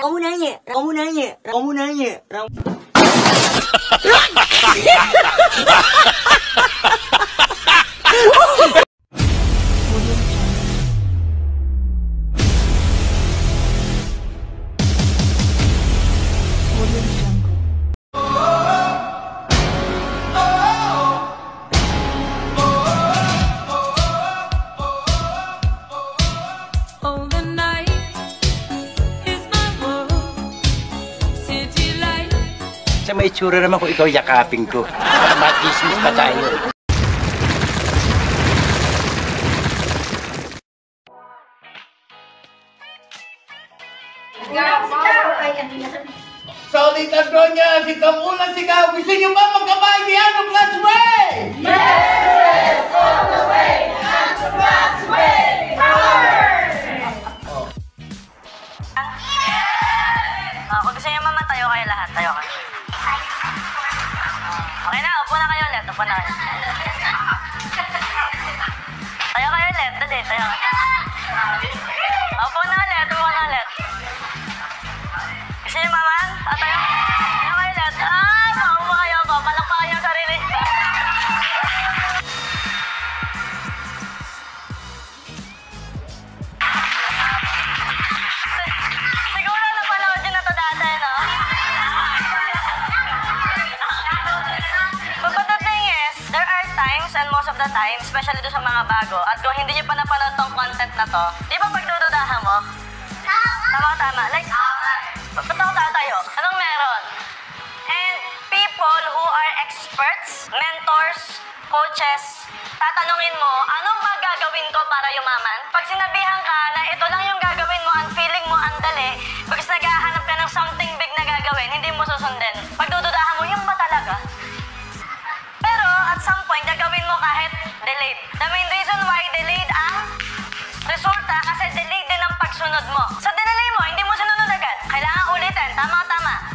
Kamu nanya. Sa may itsura naman kung ikaw yakapin ko. Para matismis pa tayo. Solid Adronya, si Kamulan, sigaw. Gusto niyo ba magkabay ni Ano Plus Way? Yes! All the way! Ano Plus Way! Power! Kung gusto niyo mamatayo kayo lahat, tayo kayo. Okay na, upo na kayo ulit. Tayo kayo ulit, dali, tayo kayo. Upo na ulit. Gusto niyo maman? Tayo kayo ulit. Maupo kayo po, palakpakan niyo ang sarili. Siguro napanood yun na to dati, no? But the thing is, there are times and most of the time, especially doon sa mga bago, at kung hindi nyo pa napanood tong content na to, di ba pagdududahan mo? Tama. Like, ba't ako tatayo? Anong meron? And people who are experts, mentors, coaches, tatanungin mo, anong ba gagawin ko para yumaman? Pag sinabihan ka na ito lang yung gagawin mo, ang feeling mo ang dali, because naghahanap ka ng something big na gagawin, hindi mo susundin. Pagdududahan mo, yung ba talaga? Pero at some point, gagawin mo kahit delayed. The main reason why delayed ang resulta kasi delayed din ang pagsunod mo. Sa dinelay mo, hindi mo sinunod agad. Kailangan ulitin, tama.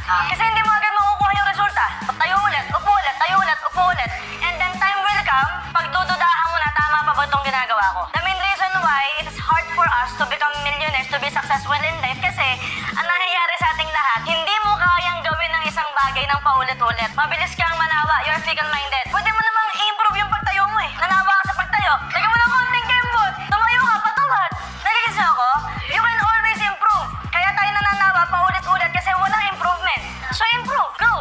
Kasi hindi mo agad makukuha yung resulta. Tayo ulit, upo ulit. And then time will come, pagdududahan mo na tama pa ba itong ginagawa ko. The main reason why it is hard for us to become millionaires, to be successful in life, kasi ang nangyayari sa ating lahat, hindi mo kayang gawin ng isang bagay ng paulit-ulit. Mabilis kang manawa, you're fickle-minded. Pwede mo namang i-improve yung pagtayo mo eh. Nanawa ka sa pagtayo. Lagyan mo ng konting kembot. Tumayo ka, patawad. Nagigis na ako? You can always improve. Kaya tayo nananawa paulit-ulit kasi walang improvement. So improve, go.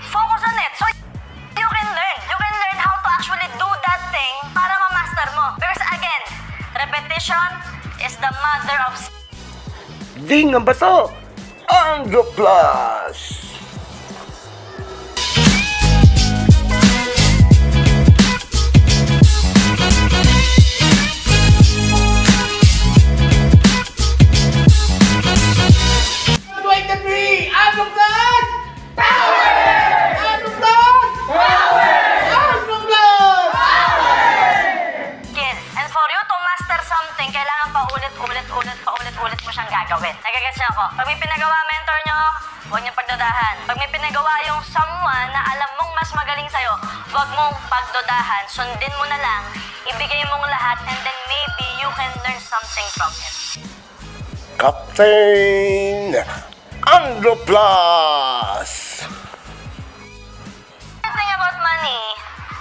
Focus on it. So you can learn. You can learn how to actually do that thing para ma-master mo. Because again, repetition is the mother of... Ding ang baso! Andro Plus! Ano Plus? Power! Ano Plus? Power! Ano Plus? Power! And for you to master something, kailangan paulit-ulit mo siyang gagawin. Nagagets niyo ako? Pag may pinagawa mentor nyo, huwag niyong pagdudahan. Pag may pinagawa yung someone na alam mong mas magaling sa'yo, huwag mong pagdudahan. Sundin mo na lang, ibigay mong lahat, and then maybe you can learn something from it. Captain Andro Plus! The thing about money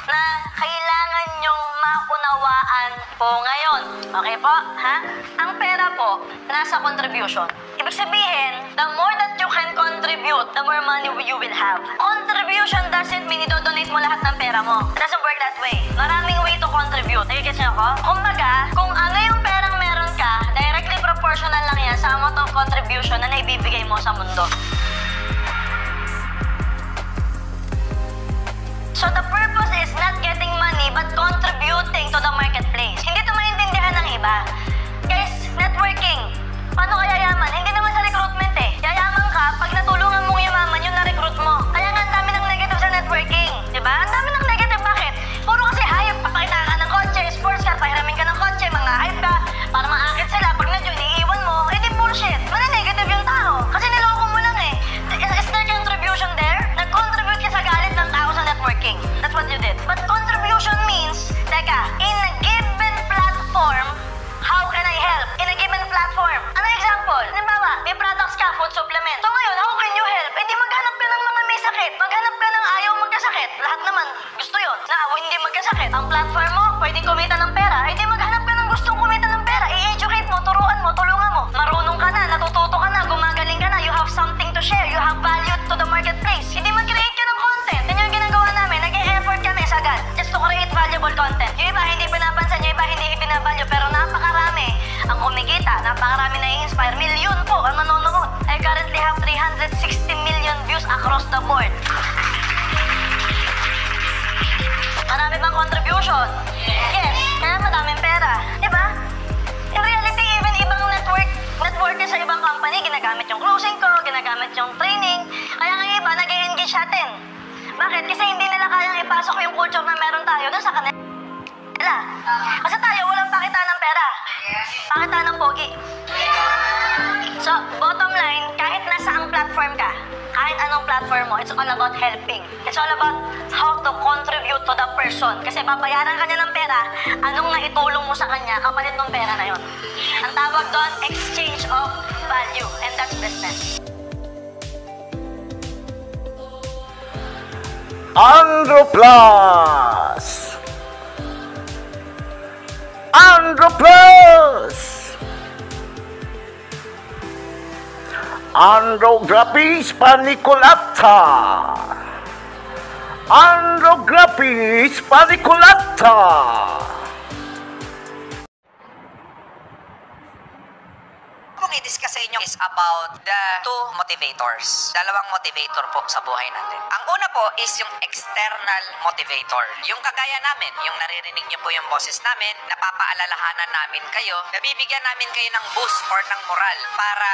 na kailangan nyong maunawaan po ngayon. Okay po, ha? Ang pera po, nasa contribution. Ibig sabihin, the more that you can contribute, the more money you will have. Contribution doesn't mean i-donate mo lahat ng pera mo. It doesn't work that way. Maraming way to contribute. Nagigits niyo ako? Kumbaga, kung ano yung perang meron ka, directly proportional lang yan sa amount of contribution na naibibigay mo sa mundo. So the purpose is not getting money but contributing to the marketplace. Hindi ito maintindihan ng iba. Guys, networking. Paano ka yayaman? Hindi naman sa recruitment eh. Yayaman ka pag natulungan mong yumaman yung na-recruit mo. Kaya nga ang dami ng negative sa networking. Diba? Ang dami ng negative. Bakit? Puro kasi hype. Papakita ka ng kotse, sports car, pahiramin ka ng kotse, mga hype ka. Para maakit sila. Pag na-join, iiwan mo. Eh di bullshit. Negative yung tao. Kasi niloko mo lang eh. Is there contribution there? Nag-contribute ka sa galit ng tao sa networking. That's what you did. But contribution means, teka, in a given platform, how can I help? In a given platform. Ano example? Halimbawa, across the board. Marami bang contribution? Yes. Kaya madaming pera. Diba? In reality, even ibang networker sa ibang company, ginagamit yung closing ko, ginagamit yung training. Kaya nga iba, nag-engage natin. Bakit? Kasi hindi nila kayang ipasok yung culture na meron tayo doon sa kanila. Kasi tayo, walang pakita ng pera. Pakita ng pogi. So, bottom line, kahit nasa ang platform ka, kahit anong platform mo, it's all about helping. It's all about how to contribute to the person. Kasi babayaran ka niya ng pera, anong naitulong mo sa kanya, kapalit ng pera na yon. Ang tawag doon, exchange of value. And that's business. Andro Plus! Andro Plus! Andrographies paniculata! Andrographies paniculata! I-discuss sa inyo is about the two motivators. Dalawang motivator po sa buhay natin. Ang una po is yung external motivator. Yung kagaya namin, yung naririnig niyo po yung boses namin, napapaalalahanan namin kayo, nabibigyan namin kayo ng boost or ng moral para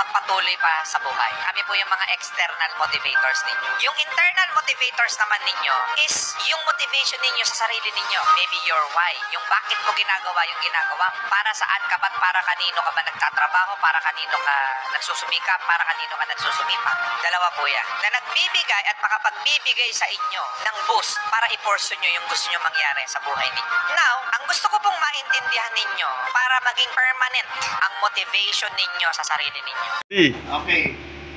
magpatuloy pa sa buhay. Kami po yung mga external motivators ninyo. Yung internal motivators naman ninyo is yung motivation ninyo sa sarili ninyo. Maybe your why. Yung bakit mo ginagawa yung ginagawa. Para saan ka ba, para kanino ka ba nagtatrabaho, para kanino ka nagsusumikap, para kanino ka nagsusumipak. Dalawa po yan. Na nagbibigay at makapagbibigay sa inyo ng boost para i-pursue nyo yung gusto nyo mangyari sa buhay ninyo. Now, ang gusto ko pong maintindihan ninyo para maging permanent ang motivation ninyo sa sarili ninyo. Okay.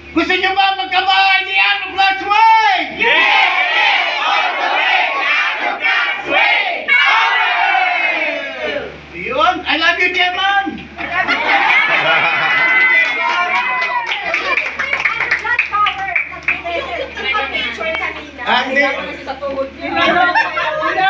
Gusto nyo ba magkabahay ni Andro Plus Way? Yes! All the way! Andro Plus Way! Yun. I love you, Chairman!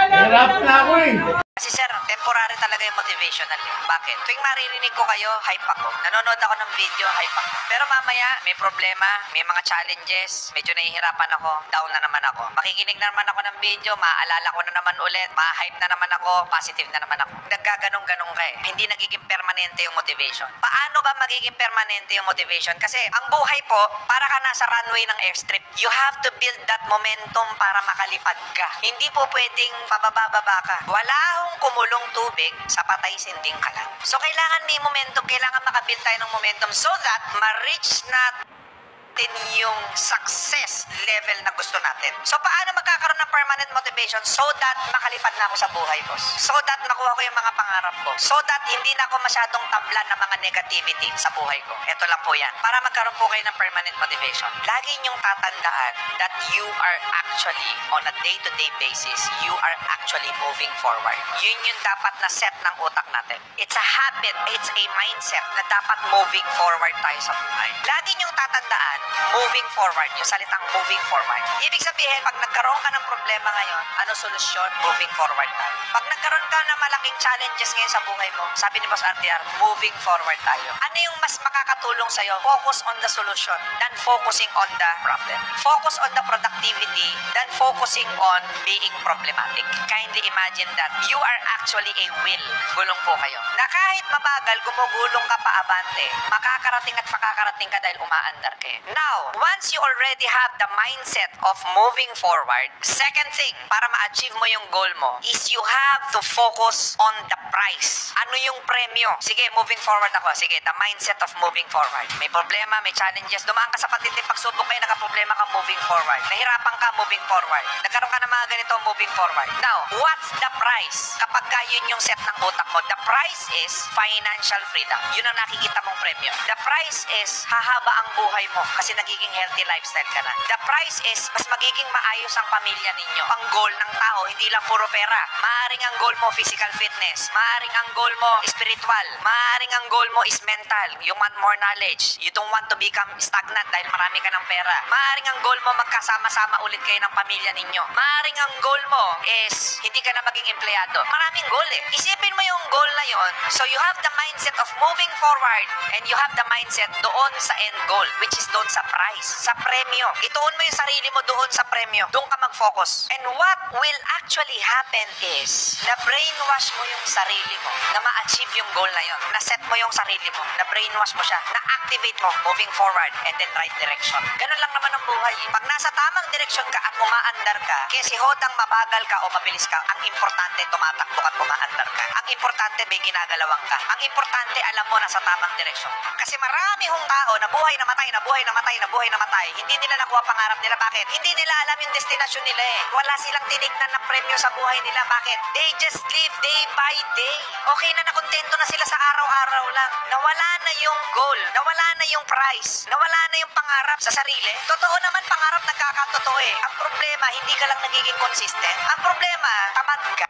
Hirap na ako eh. Kasi sir, temporary talaga yung motivational eh. Bakit? Tuwing maririnig ko kayo, hype ako. Nanonood ako ng video, hype ako. Pero mamaya, may problema, may mga challenges, medyo nahihirapan ako, down na naman ako. Makikinig na naman ako ng video, maaalala ko na naman ulit, ma-hype na naman ako, positive na naman ako. Naggaganong-ganong ka eh. Hindi nagiging permanente yung motivation. Paano ba magiging permanente yung motivation? Kasi ang buhay po, para ka nasa runway ng airstrip, you have to build that momentum para makalipad ka. Hindi po pwedeng pababa-baba ka. Wala akong kumulong tubig sa patay sinding ka lang. So kailangan may momentum, kailangan makabuild tayo ng momentum so that ma-reach natin yung success level na gusto natin. So paano magkakaroon ng permanent motivation? So that makalipad na ako sa buhay, boss. So that makuha ko yung mga pangarap ko. So that hindi na ako masyadong tablan ng mga negativity sa buhay ko. Ito lang po yan. Para magkaroon po kayo ng permanent motivation, lagi niyong tatandaan that you are actually, on a day-to-day basis, you are actually moving forward. Yun yung dapat na set ng utak natin. It's a habit, it's a mindset na dapat moving forward tayo sa buhay. Lagi niyong tatandaan, moving forward, yung salitang moving forward. Ibig sabihin, pag nagkaroon ka ng problema ngayon, ano solusyon? Moving forward tayo. Pag nagkaroon ka ng malaking challenges ngayon sa buhay mo, sabi ni Boss RTR, moving forward tayo. Ano yung mas makakatulong sa'yo? Focus on the solution than focusing on the problem. Focus on the productivity than focusing on being problematic. Kindly imagine that you are actually a wheel. Gulong po kayo. Na kahit mabagal, gumugulong ka pa abante, makakarating at makakarating ka dahil umaandar kayo. Now, once you already have the mindset of moving forward, second thing, para ma-achieve mo yung goal mo, is you have to focus on the price. Ano yung premyo? Sige, moving forward ako. Sige, the mindset of moving forward. May problema, may challenges. Dumaan ka sa patinding pagsubok ngayon, nakaproblema ka, moving forward. Nahirapan ka, moving forward. Nagkaroon ka ng mga ganito, moving forward. Now, what's the price? Kapag ka yun yung set ng utak mo, the price is financial freedom. Yun ang nakikita mong premyo. The price is hahaba ang buhay mo kasi nagiging healthy lifestyle ka na. The price is mas magiging maayos ang pamilya ninyo. Ang goal ng tao, hindi lang puro pera. Maaring ang goal mo, physical fitness. Maaring ang goal mo spiritual. Maaring ang goal mo is mental. You want more knowledge. You don't want to become stagnant dahil marami ka ng pera. Maaring ang goal mo magkasama-sama ulit kayo ng pamilya ninyo. Maaring ang goal mo is hindi ka na maging empleyado. Maraming goal eh. Isipin mo yung goal na yon. So you have the mindset of moving forward and you have the mindset doon sa end goal, which is doon sa prize, sa premyo. Ituon mo yung sarili mo doon sa premyo. Doon ka mag-focus. And what will actually happen is na brainwash mo yung sarili mo na ma-achieve yung goal na yon. Na-set mo yung sarili mo. Na brainwash mo siya. Na-activate mo moving forward and then right direction. Ganun lang naman ang buhay. Pag nasa tamang direksyon ka at umaandar ka, kaya si Hodang mabagal ka o mabilis ka, ang importante tumatakbo at umaandar ka. Ang importante may ginagalawan ka. Ang importante alam mo nasa tamang direksyon. Kasi marami hong tao na buhay na matay, na buhay na matay, na buhay na matay. Hindi nila nakuha pangarap nila. Bakit? Hindi nila alam yung destinasyon nila eh. Wala silang tinignan na premyo sa buhay nila. Bakit? They just live day by day. Okay na nakontento na sila sa araw-araw lang. Nawala na yung goal. Nawala na yung prize. Nawala na yung pangarap sa sarili. Totoo naman pangarap nagkakatotoo eh. Ang problema, hindi ka lang nagiging consistent. Ang problema, tamad ka.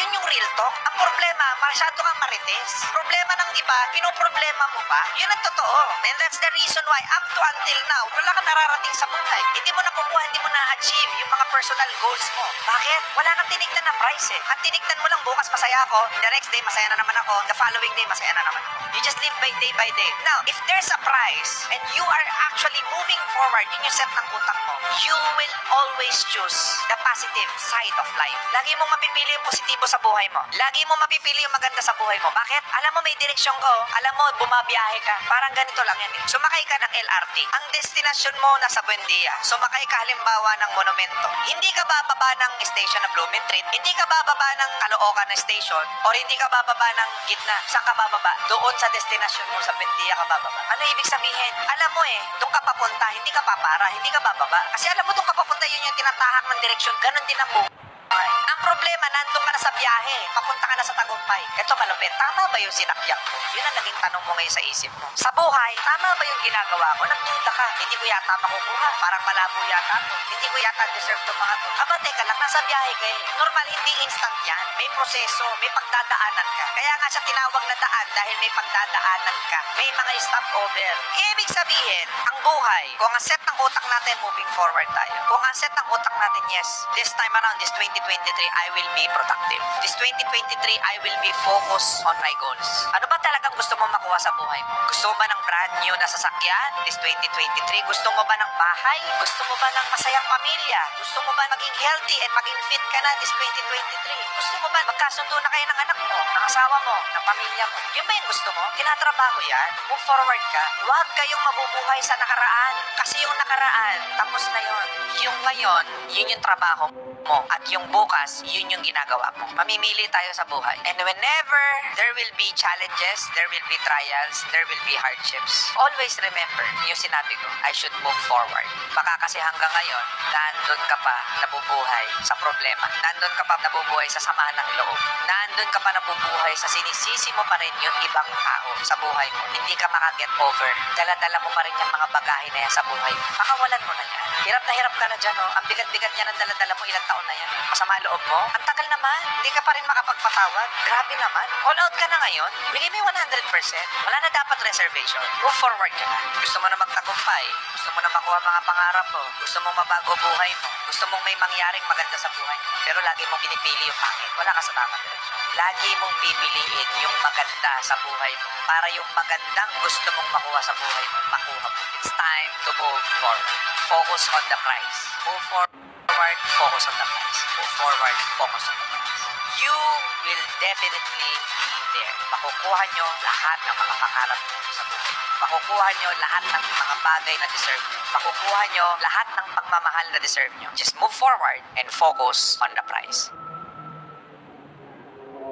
Yun yung real talk. Ang problema, masyado kang marites. Problema ng iba, pinoproblema mo pa. Yun ang totoo. And that's the reason why up to until now, wala kang nararating sa buhay. Hindi mo nakukuha, hindi mo na-achieve yung mga personal goals mo. Bakit? Wala kang tinignan na price eh. Ang tinignan mo lang bukas masaya ako, the next day masaya na naman ako, the following day masaya na naman ako. You just live by day by day. Now, if there's a prize and you are actually moving forward, yun yung set ng utak mo, you will always choose the positive side of life. Lagi mong mapipili yung positibo sa buhay mo. Lagi mong mapipili yung maganda sa buhay mo. Bakit? Alam mo may direksyon ko. Alam mo, bumabiyahe ka. Parang ganito lang yan eh. Sumakay ka ng LRT. Ang destinasyon mo nasa Buendia. Sumakay ka halimbawa ng Monumento. Hindi ka bababa ng station na Blumentritt. Hindi ka bababa ng Caloocan na station. Or hindi ka bababa ng Gitna. Saan ka bababa? Doon sa destinasyon mo sa Buendia ka bababa. Ano ibig sabihin? Alam mo eh, doon ka papunta. Hindi ka papara. Hindi ka bababa. Kasi alam mo doon ka papunta, yun yung tinatahak ng direksyon. Ganon din ang buhay. Ang problema, nandun ka na sa biyahe. Papunta ka na sa Tagumpay. Ito malupit, tama ba yung sinakyak ko? Yun ang naging tanong mo ngayon sa isip mo. Sa buhay, tama ba yung ginagawa ko? Nagduda ka. Hindi ko yata makukuha. Parang malabo yata ako. Hindi ko yata deserve to mga to. Aba, teka lang, nasa biyahe ka eh. Normal, hindi instant yan. May proseso, may pagdadaanan ka. Kaya nga siya tinawag na daan dahil may pagdadaanan ka. May mga stopover. Ibig sabihin, ang buhay, kung ang set ng utak natin, moving forward tayo. Kung ang set ng utak natin, yes, this time around, this 2023, I will be productive. This 2023, I will be focused on my goals. Ano ba talagang gusto mo makuha sa buhay mo? Gusto mo ba ng brand new na sasakyan this 2023? Gusto mo ba ng bahay? Gusto mo ba ng masayang pamilya? Gusto mo ba maging healthy and maging fit ka na this 2023? Gusto mo ba magkasundo na kayo ng anak mo, ng asawa mo, ng pamilya mo? Yun ba yung gusto mo? Tinatrabaho yan? Move forward ka. Huwag kayong mabubuhay sa nakaraan. Kasi yung nakaraan, tapos na yun. Yung ngayon, yun yung trabaho mo. At yung bukas, yun yung ginagawa mo. Mamimili tayo sa buhay. And whenever there will be challenges, there will be trials, there will be hardships, always remember yung sinabi ko, I should move forward. Baka kasi hanggang ngayon, nandun ka pa nabubuhay sa problema. Nandun ka pa nabubuhay sa samahan ng loob. Nandun ka pa nabubuhay sa sinisisi mo pa rin yung ibang tao sa buhay mo. Hindi ka makaget over. Dala-dala mo pa rin yung mga bagahe na yan sa buhay mo. Pakawalan mo na yan. Hirap na hirap ka na dyan, oh. Ang bigat-bigat niya ng dala-dala mo, ilang taon na yan. Masama ang loob mo? Ang tagal naman. Hindi ka pa rin makapagpatawad. Grabe naman. All out ka na ngayon. Bigay mo yung 100%. Wala na dapat reservation. Move forward ka na. Gusto mo na magtagumpay. Gusto mo na makuha mga pangarap mo. Gusto mo mabago buhay mo. Gusto mong may mangyaring maganda sa buhay mo. Pero lagi mong pinipili yung pangit. Wala ka sa tamang direksyon. Lagi mong pipiliin yung maganda sa buhay mo. Para yung magandang gusto mong makuha sa buhay mo, makuha mo. It's time to move forward. Focus on the prize. Move forward, focus on the prize. Move forward, focus on the prize. You will definitely be there. Makukuha nyo lahat ng mga pangarap nyo sa buhay. Makukuha nyo lahat ng mga bagay na deserve nyo. Makukuha nyo lahat ng pagmamahal na deserve nyo. Just move forward and focus on the prize.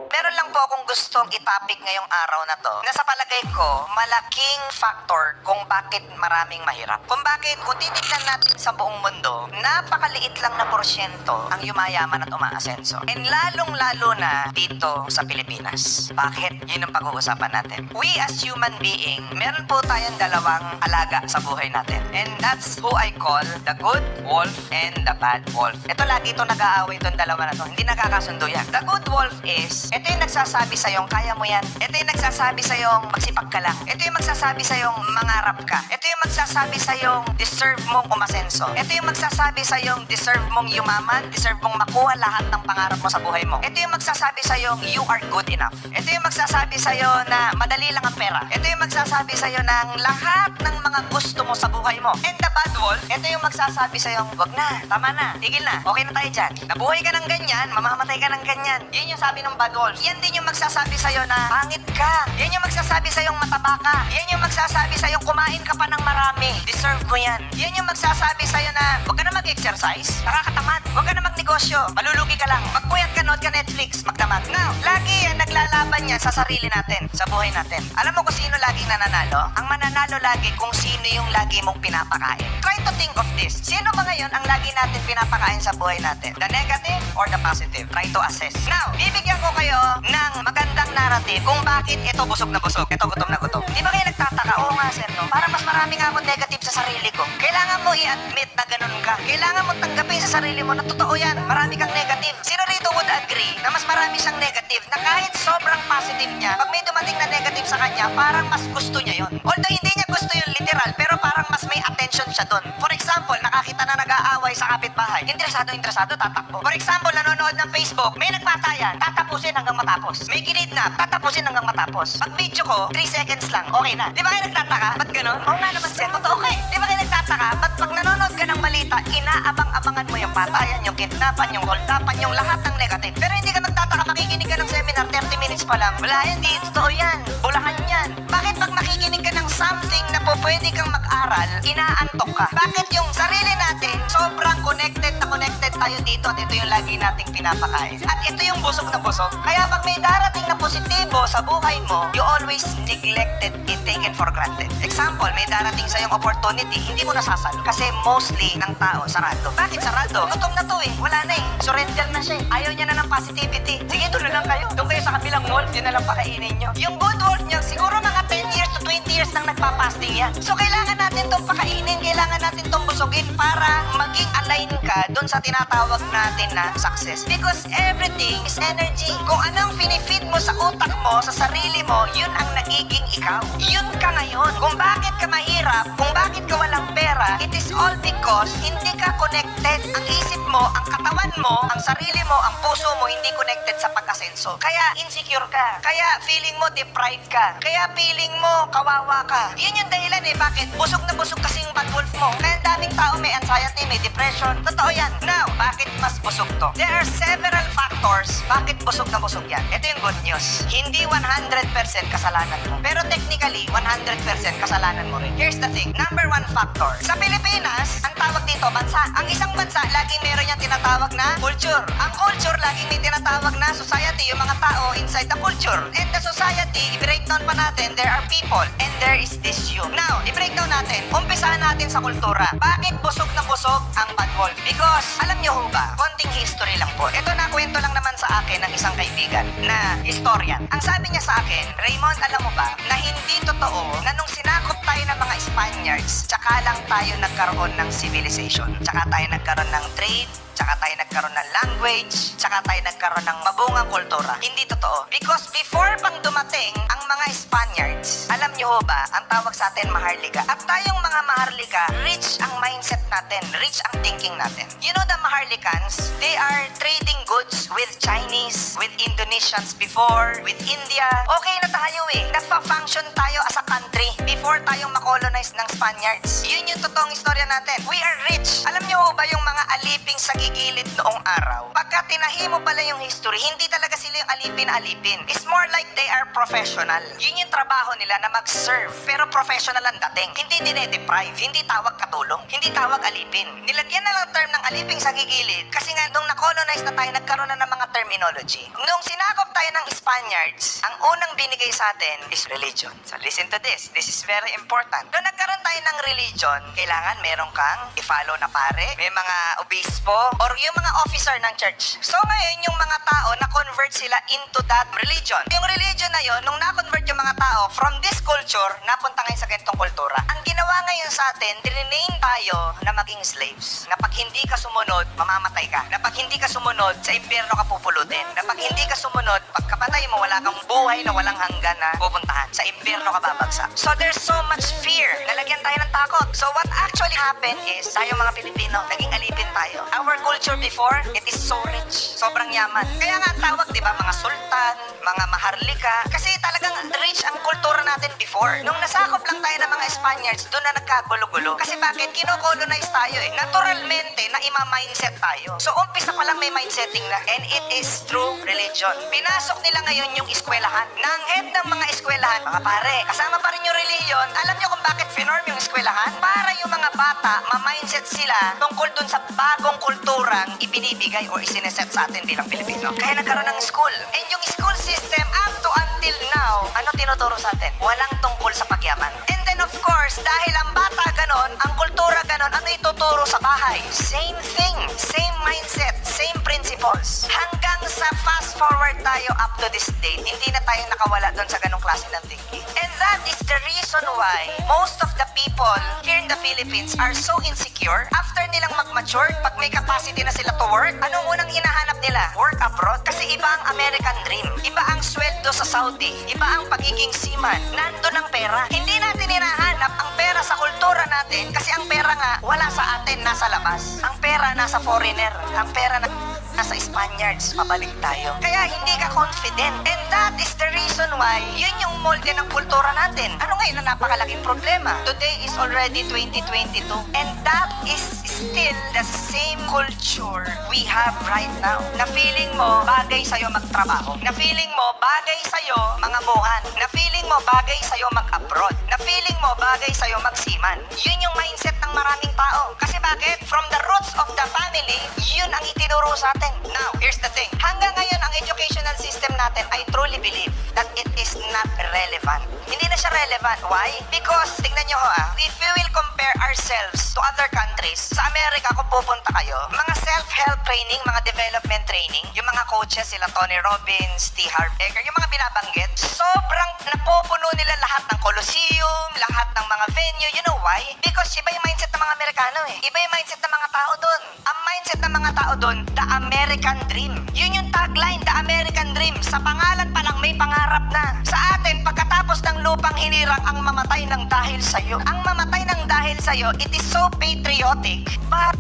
Meron lang po akong gustong itapik ngayong araw na to na sa palagay ko, malaking factor kung bakit maraming mahirap. Kung bakit, kung titignan natin sa buong mundo, napakaliit lang na porsyento ang yumayaman at umaasenso. And lalong-lalo na dito sa Pilipinas. Bakit? Yun ang pag-uusapan natin. We as human being, meron po tayong dalawang alaga sa buhay natin. And that's who I call the good wolf and the bad wolf. Ito lagi ito nag-aaway itong dalawa na to. Hindi nakakasundo yan. The good wolf is, ito yung nagsasabi sa'yong kaya mo yan. Ito yung nagsasabi sa'yong magsipag ka lang. Ito yung magsasabi sa'yong mangarap ka. Ito yung magsasabi sa'yong deserve mong umasenso. Ito yung magsasabi sa'yong deserve mong yumaman, deserve mong makuha lahat ng pangarap mo sa buhay mo. Ito yung magsasabi sa'yong you are good enough. Ito yung magsasabi sa'yo na madali lang ang pera. Ito yung magsasabi sa'yo ng lahat ng mga gusto mo sa buhay mo. And the bad wolf, ito yung magsasabi sa'yong wag na, tama na, tigil na, okay na tayo dyan. Nabuhay ka ng ganyan, mamamatay ka ng ganyan. Yun yung sabi ng bad wolf. Yan din yung magsasabi sa'yo na pangit ka. Yan yung magsasabi sa'yong mataba ka. Yan yung magsasabi sa'yong kumain ka pa ng marami. Deserve ko yan. Yan yung magsasabi sa'yo na wag ka na mag-exercise, nakakatamad. Wag ka na magnegosyo, malulugi ka lang. Magpuyat ka, nood ka Netflix, magdamag. Now, lagi yan naglalaban yan sa sarili natin, sa buhay natin. Alam mo kung sino laging nananalo? Ang mananalo lagi kung sino yung lagi mong pinapakain. Try to think of this. Sino ba ngayon ang lagi natin pinapakain sa buhay natin? The negative or the positive? Try to assess. Now, bibigyan ko kayo ng magandang narrative kung bakit ito busog na busog, ito gutom na gutom. Di ba kayo nagtataka? Oo nga sir, no? Para mas marami nga akong negative sa sarili ko. Kailangan mo i-admit na ganun ka. Kailangan mo tanggapin sa sarili mo na totoo yan. Marami kang negative. Sino rito would agree na mas marami siyang negative na kahit sobrang positive niya, pag may dumating na negative sa kanya, parang mas gusto niya yon. Although hindi niya gusto yung literal, pero parang mas may attention siya doon. For example, nakakita na nag-aaway sa kapitbahay. Interesado, tatakbo. For example, nanonood ng Facebook, may nagpatayan, tatapusin hanggang matapos. May kinidnap, tatapusin hanggang matapos. Pag video ko, 3 seconds lang, okay na. Di ba kayo nagtataka? Ba't ganun? Oo nga naman sir, totoo okay. Di ba kayo nagtataka? Ba't pag nanonood ka ng balita, inaabang-abangan mo yung patayan, yung kidnapan, yung holdapan, yung lahat ng negative. Pero hindi ka nagtataka, makikinig ka ng seminar, 30 minutes pa lang. Wala yan, di totoo yan. Bulahan yan. Bakit pag nakikinig ka ng something na po pwede kang mag-aral, inaantok ka? Bakit yung sarili natin, sobrang connected na connected tayo dito at ito yung lagi nating pinapakain. At ito yung busog na busog. Kaya pag may darating na positibo sa buhay mo, you always neglected it, taken for granted. Example, may darating sa yung opportunity, hindi mo nasasalo. Kasi mostly ng tao, sarado. Bakit sarado? Gutom na to eh. Wala na eh. Surrender na siya eh. Ayaw niya na ng positivity. Sige, tuloy lang kayo. Doon kayo sa kabilang wolf, yun na lang pakainin nyo. Yung good wolf nyo, siguro mga 10 years to 20 years nang nagpapasting yan. So, kailangan natin itong pakainin, kailangan natin itong busugin para maging align ka doon sa tinatawag natin na success. Because everything is energy. Kung anong pinifeed mo sa utak mo, sa sarili mo, yun ang nagiging ikaw. Yun ka ngayon. Kung bakit ka mahirap, kung bakit ka walang pera, it is all because hindi ka connected. Ang isip mo, ang katawan mo, ang sarili mo, ang puso mo, hindi connected sa pag-asenso. Kaya insecure ka. Kaya feeling mo deprived ka. Kaya feeling mo kawawa ka. Yun yung dahilan eh. Bakit? Busog na busog kasi yung bad wolf mo. Kaya daming tao may anxiety, may depression. Totoo yan. Now, bakit mas busog to? There are several factors bakit busog na busog yan. Ito yung good news. Hindi 100% kasalanan mo. Pero technically, 100% kasalanan mo rin. Here's the thing. Number 1 factor. Sa Pilipinas, ang tawag dito, bansa. Ang isang bansa, laging meron niyang tinatawag na culture. Ang culture, laging may tinatawag na society, yung mga tao inside the culture. And the society, i-breakdown pa natin, there are people. And there is this you. Now, i-breakdown natin. Umpisahan natin sa kultura. Bakit busog na busog ang bad wolf? Because, alam niyo ho ba, konting history lang po. Ito na, kwento lang naman sa akin ng isang kaibigan na historian. Ang sabi niya sa akin, Raymond, alam mo ba, na hindi totoo na nung sinakop tayo ng mga Spaniards, tsaka lang tayo nagkaroon ng civilization. Tsaka tayo nagkaroon ng trade, tsaka tayo nagkaroon ng language, tsaka tayo nagkaroon ng mabungang kultura. Hindi totoo. Because before pang dumating ang mga Spaniards, alam niyo ho ba, ang tawag sa atin Maharlika. At tayong mga Maharlika, rich ang mindset natin, rich ang thinking natin. You know the Maharlikans, they are trading goods with Chinese, with Indonesians before, with India. Okay na tayo eh. Nagpa-function tayo as a country before tayong makolonize ng Spaniards. Yun yung totoong istorya natin. We are rich. Alam niyo ho ba yung mga aliping sa gigilid noong araw? Pagka tinahi mo pala yung history, hindi talaga sila yung alipin. It's more like they are professional. Yun yung trabaho nila na mag-serve. Pero professional ang dating. Hindi dine-deprive. Hindi tawag katulong. Hindi tawag alipin. Nilagyan na lang term ng aliping sa gigilid kasi nga nung na-colonize na tayo, nagkaroon na ng mga terminology. Nung sinakop tayo ng Spaniards, ang unang binigay sa atin is religion. So listen to this. This is very important. Nung nagkaroon tayo ng religion, kailangan meron kang i-follow na pare, may mga obispo, or yung mga officer ng church. So ngayon, yung mga tao, na-convert sila into that religion. Yung religion na yun, nung na-convert yung mga tao from this culture, napunta ngayon sa ganitong kultura. Ang ginawa ngayon sa atin, dinename tayo na maging slaves. Na pag hindi ka sumunod, mamamatay ka. Na pag hindi ka sumunod, sa impyerno ka pupunta. pupulutin. Na pag hindi ka sumunod, pagkapatay mo, wala kang buhay na walang hanggan na pupuntahan. Sa impyerno ka babagsak. So there's so much fear. Nalagyan tayo ng takot. So what actually happened is, tayo mga Pilipino, naging alipin tayo. Our culture before, it is so rich. Sobrang yaman. Kaya nga ang tawag, di ba, mga sultan, mga maharlika. Kasi talagang rich ang kultura natin before. Nung nasakop lang tayo ng mga Spaniards, doon na nagkagulo-gulo. Kasi bakit? Kino-colonize tayo eh. Naturalmente, na ima-mindset tayo. So umpisa pa lang may mindsetting na. And it is through religion. Pinasok nila ngayon yung eskwelahan. Na ang head ng mga eskwelahan, mga pare, kasama pa rin yung religion. Alam nyo kung bakit finorm yung eskwelahan? Para yung mga bata, ma-mindset sila tungkol dun sa bagong kulturang ibinibigay o isineset sa atin bilang Pilipino. Kaya nagkaroon ng school. And yung school system, up to until now, ano tinuturo sa atin? Walang tungkol sa pagyaman. And then of course, dahil ang bata ganon, ang kultura ganon, ano ituturo sa bahay? Same thing, same mindset, same principles. Hanggang sa fast forward tayo up to this date, hindi na tayo nakawala doon sa ganong klase ng thinking. And that is the reason why most of the people here in the Philippines are so insecure. After nilang mag-mature, pag may capacity na sila to work, anong unang hinahanap nila? Work abroad. Kasi iba ang American dream. Iba ang sweldo sa Saudi. Iba ang pagiging seaman. Nandun ang pera. Hindi natin hinahanap ang pera sa kultura natin kasi ang pera nga wala sa atin, nasa labas. Ang pera nasa foreigner. Ang pera nasa Spaniards. Pabalik tayo. Kaya hindi ka confident. And that is the reason why yun yung molde ng kultura natin. Ano ngayon na napakalaking problema? Today is already 2022. And that is still the same culture we have right now. Na feeling mo bagay sa'yo magtrabaho. Na feeling mo bagay sa'yo mangamuhan. Na feeling mo bagay sa'yo mag-abroad. Na feeling mo bagay sa'yo magsiman. Yun yung mindset ng maraming tao. Kasi bakit? From the roots of the family, yun ang itinuro sa atin. Now, here's the thing. Hanggang ngayon, ang educational system natin, I truly believe that it is not relevant. Hindi na siya relevant. Why? Because, tingnan nyo ho if we will compare ourselves to other countries, sa Amerika kung pupunta kayo, mga self-help training, mga development training, yung mga coaches, sila Tony Robbins, T. Harv Eker, yung mga binabanggit, sobrang napupuno nila lahat ng Colosseum, lahat ng mga venue. You know why? Because iba yung mindset ng mga Amerikano eh. Iba yung mindset ng mga tao doon. Ang mindset ng mga tao doon, the American dream. Yun yung tagline, the American dream. Sa pangalan pa lang may pangarap na. Sa atin, pagkatapos ng lupang hinirang ang mamatay ng dahil sa'yo. Ang mamatay ng dahil sa'yo, it is so patriotic, but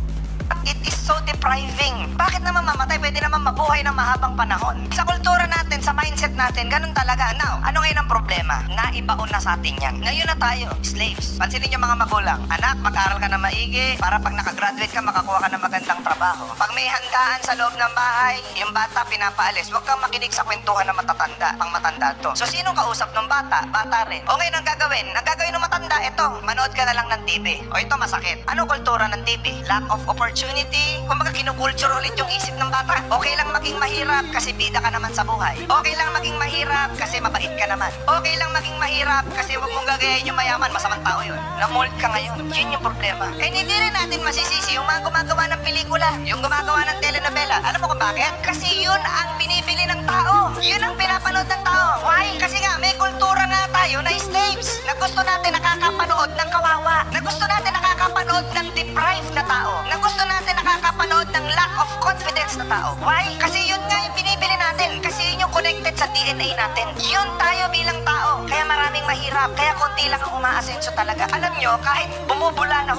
it is so depriving. Bakit naman mamatay? Pwede naman mabuhay ng mahabang panahon. Sa kultura natin, sa mindset natin, ganun talaga. Now, ano ngayon ang problema? Naibaon na sa atin yan. Ngayon na tayo, slaves. Pansinin niyo mga magulang. Anak, mag-aral ka na maigi para pag nakagraduate ka, makakuha ka ng magandang trabaho. Pag may handaan sa loob ng bahay, yung bata pinapaalis. Huwag kang makinig sa kwentuhan ng matatanda. Pang matanda to. So, sinong kausap ng bata? Bata rin. O ngayon, ang gagawin? Ang gagawin ng matanda, ito, manood ka na lang ng TV. O ito, masakit. Ano kultura ng TV? Lack of opportunity. Kung mga kinukulture ulit yung isip ng bata. Okay lang maging mahirap kasi bida ka naman sa buhay. Okay lang maging mahirap kasi mabait ka naman. Okay lang maging mahirap kasi huwag mong gagayahin yung mayaman, masamang tao yun. Na-mold ka ngayon. Yun yung problema. And hindi rin natin masisisi yung mga gumagawa ng pelikula, yung gumagawa ng telenovela. Alam mo kung bakit? Kasi yun ang binibili ng tao. Yun ang pinapanood ng tao. Why? Kasi nga, may kultura nga tayo na slaves. Na gusto natin nakakapanood ng kawawa. Na gusto natin nakakapanood ng deprived na tao. Na gusto natin nakakapanood ng lack of confidence na tao. Why? Kasi yun nga yung binibili natin. Kasi yun yung connected sa DNA natin. Yun tayo bilang tao. Kaya maraming mahirap. Kaya konti lang ang umaasenso talaga. Alam nyo, kahit bumubula na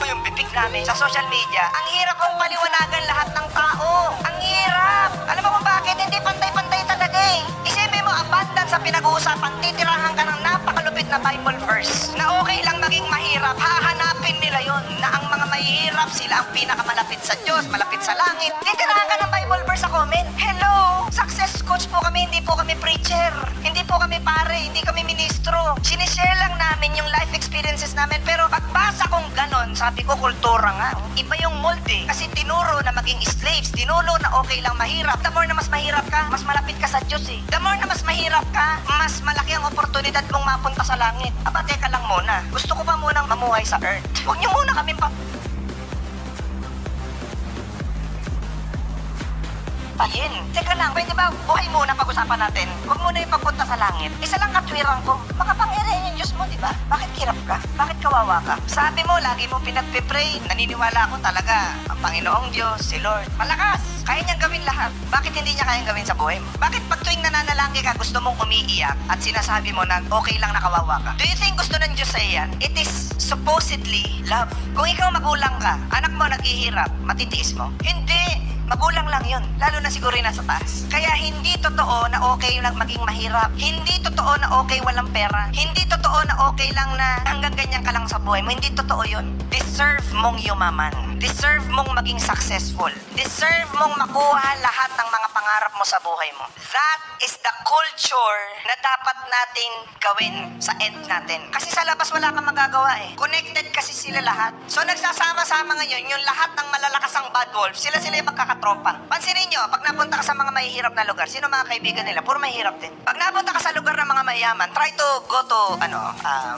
yung bibig namin sa social media, ang hirap kong paliwanagan lahat ng tao. Ang hirap. Alam mo kung bakit? Hindi pantay-pantay talaga eh. Isipin mo, abundance sa pinag-uusapan, titirahan ka ng napakalupit na Bible verse na okay lang maging mahirap. Hahanapin nila yon na ang mga mahihirap, sila ang pinakamalapit sa Diyos, malapit sa langit. Titirahan ka ng Bible verse sa comment. Hello! Success coach po kami, hindi po kami preacher. Hindi po kami pare, hindi kami ministro. Sinishare lang namin yung life experiences namin. Pero pagbasa kong ganon, sabi ko, kultura nga. Iba yung mold eh. Kasi tinuro na maging slaves. Tinuro na okay lang mahirap. The more na mas mahirap ka, mas malapit ka sa Diyos eh. The more na mas mahirap ka, mas malaki ang oportunidad mong mapunta sa langit. Aba, teka lang muna. Gusto ko pa munang mamuhay sa earth. Huwag niyo muna kami sampahin. Teka lang, pwede ba buhay muna pag-usapan natin? Huwag muna yung pagpunta sa langit. Isa lang katwiran ko. Makapangyarihan yung Diyos mo, di ba? Bakit hirap ka? Bakit kawawa ka? Sabi mo, lagi mo pinagpipray. Naniniwala ako talaga. Ang Panginoong Diyos, si Lord. Malakas! Kaya niyang gawin lahat. Bakit hindi niya kayang gawin sa buhay mo? Bakit pag tuwing nananalangin ka, gusto mong umiiyak at sinasabi mo na okay lang na kawawa ka? Do you think gusto ng Diyos sa'yo yan? It is supposedly love. Kung ikaw magulang ka, anak mo naghihirap, matitiis mo? Hindi! Magulang lang yun. Lalo na siguro yung nasa taas. Kaya hindi totoo na okay lang maging mahirap. Hindi totoo na okay walang pera. Hindi totoo na okay lang na hanggang ganyan ka lang sa buhay mo. Hindi totoo yun. Deserve mong yumaman. Deserve mong maging successful. Deserve mong makuha lahat ng mga pangarap mo sa buhay mo. That is the culture na dapat nating gawin sa end natin. Kasi sa labas wala kang magagawa eh. Connected kasi sila lahat. So nagsasama-sama ngayon yung lahat ng malalasang bad wolf. Sila yung magkakatropa. Pansinin nyo, pag napunta ka sa mga mahihirap na lugar, sino mga kaibigan nila? Puro mahihirap din. Pag napunta ka sa lugar ng mga mayaman, try to go to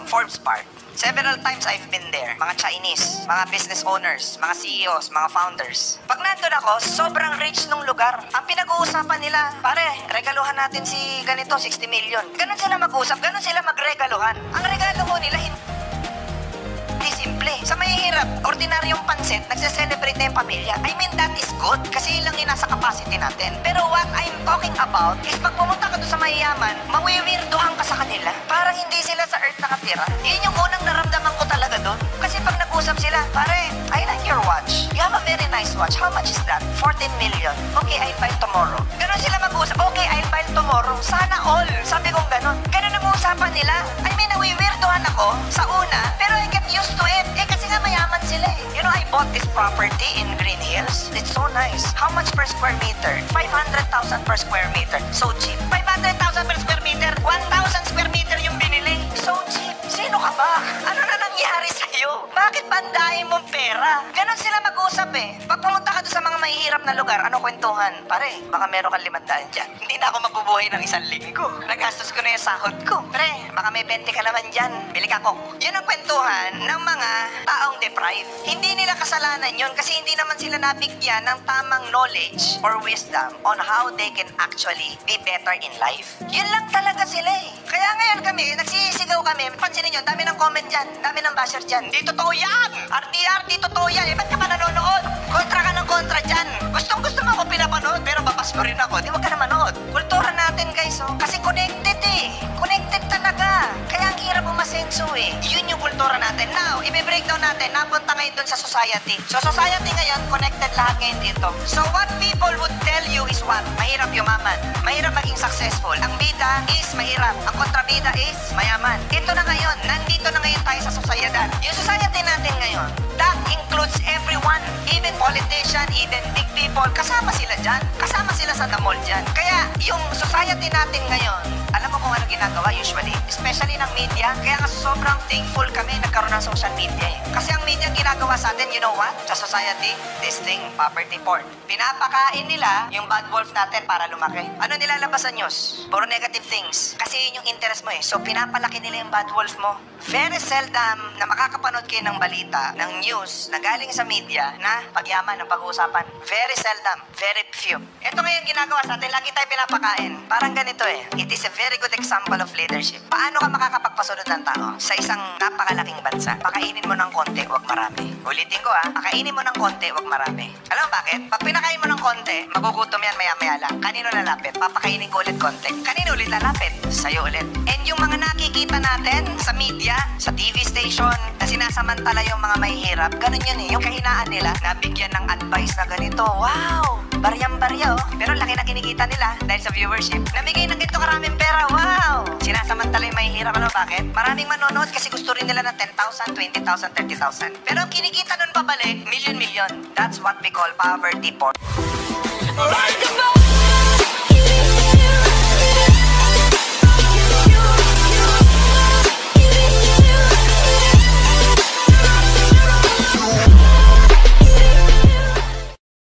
Forbes Park. Several times I've been there. Mga Chinese, mga business owners, mga CEOs, mga founders. Pag nandun ako, sobrang rich nung lugar. Ang pinag-uusapan nila, pare, regaluhan natin si ganito, 60 million. Ganon sila mag-usap, ganon sila magregaluhan. Ang regalo mo nila, hindi simple. Sa mahihirap, ordinaryong pansit, nagse-celebrate na yung pamilya. I mean, that is good kasi lang yung nasa capacity natin. Pero what I'm talking about is pag pumunta ka doon sa mayayaman, mawiwirdohan ka sa kanila. Parang hindi sila sa earth nakatira. Yun yung unang naramdaman ko talaga doon. Kasi pag nag-usap sila, pare, I like your watch. You have a very nice watch. How much is that? 14 million. Okay, I'll buy tomorrow. Ganon sila mag-usap. Okay, I'll buy tomorrow. Sana all. Sabi kong ganon. Ganon ang usapan nila. I mean, nawiwirdohan ako sa una, pero I get used to it. Eh, kasi nga mayaman sila eh. You know, I bought this property in Green Hills. It's so nice. How much per square meter? 500,000 per square meter. So cheap. 500,000 per square meter. 1,000 square meter yung binili. So cheap. Sino ka ba? Ano na nangyari sa'yo? Bakit bandahin mong pera? Ganon sila mag-usap eh. Pag pumunta ka doon sa mga mahihirap na lugar, ano kwentuhan? Pare, baka meron kang 500 dyan. Hindi na ako mabubuhay ng 1 linggo. Nagastos ko na yung sahod ko. Pre, baka may 20 ka naman dyan. Bili ka ko. Yan ang kwentuhan ng mga taong deprived. Hindi nila kasalanan yun kasi hindi naman sila nabigyan ng tamang knowledge or wisdom on how they can actually be better in life. Yun lang talaga sila eh. Kaya ngayon kami, nagsisigaw kami. Pansinin nyo, dami ng comment dyan. Dami ng basher dyan. Di totoo yan! RDR, di totoo yan. Eh, ba't ka pa nanonood? Kontra ka ng kontra dyan. Gustong-gusto mo ako pinapanood, pero babas mo rin ako. Di wag ka na manood. Kultura natin guys, oh. Kasi connected eh. Connected talaga. Kaya ang hirap umasenso eh. Yun yung kultura natin. Now, i-breakdown natin. Napunta ngayon dun sa society. So, society ngayon, connected lahat ngayon dito. So, what people would tell you is what? Mahirap yumaman. Mahirap maging successful. Ang bida is mahirap. Ang kontrabida is mayaman. Ito na ngayon. Nandito na ngayon tayo sa sosyedad. Yung society natin ngayon, that includes everyone. Even politician, even big people. Kasama sila dyan. Kasama sila sa the mall dyan. Kaya, yung society natin ngayon, alam mo kung ano ginagawa usually, especially ng media. Kaya nga sobrang thankful kami nagkaroon ng social media eh. Kasi ang media ginagawa sa atin, you know what? Sa society, this thing, poverty porn. Pinapakain nila yung bad wolf natin para lumaki. Ano nilalabas sa news? Puro negative things. Kasi yun yung interest mo eh. So pinapalaki nila yung bad wolf mo. Very seldom na makakapanood kayo ng balita, ng news, na galing sa media na pagyaman ng pag-uusapan. Very seldom. Very few. Ito ngayon ginagawa sa atin, lagi tayo pinapakain. Parang ganito eh. It is a very good example of leadership. Paano ka makakapagpasunod ng tao sa isang napakalaking bansa? Pakainin mo ng konti, wag marami. Ulitin ko pakainin mo ng konti, wag marami. Alam mo bakit? Pag pinakain mo ng konti, magugutom yan maya-maya lang. Kanino lalapit? Papakainin ko ulit konti. Kanino ulit lalapit? Sa'yo ulit. And yung mga nakikita natin sa media, sa TV station, na sinasamantala yung mga mahihirap, ganun yun eh. Yung kahinaan nila, nabigyan ng advice na ganito. Wow! Baryang-barya oh. Pero laki na kinikita nila dahil sa viewership. Namigay ng ganito karaming pera. Wow! Sinasamantala yung mahihirap. Ano bakit? Maraming manonood kasi gusto rin nila ng 10,000, 20,000, 30,000. Pero ang kinikita nun pabalik, million-million. That's what we call poverty porn. Like a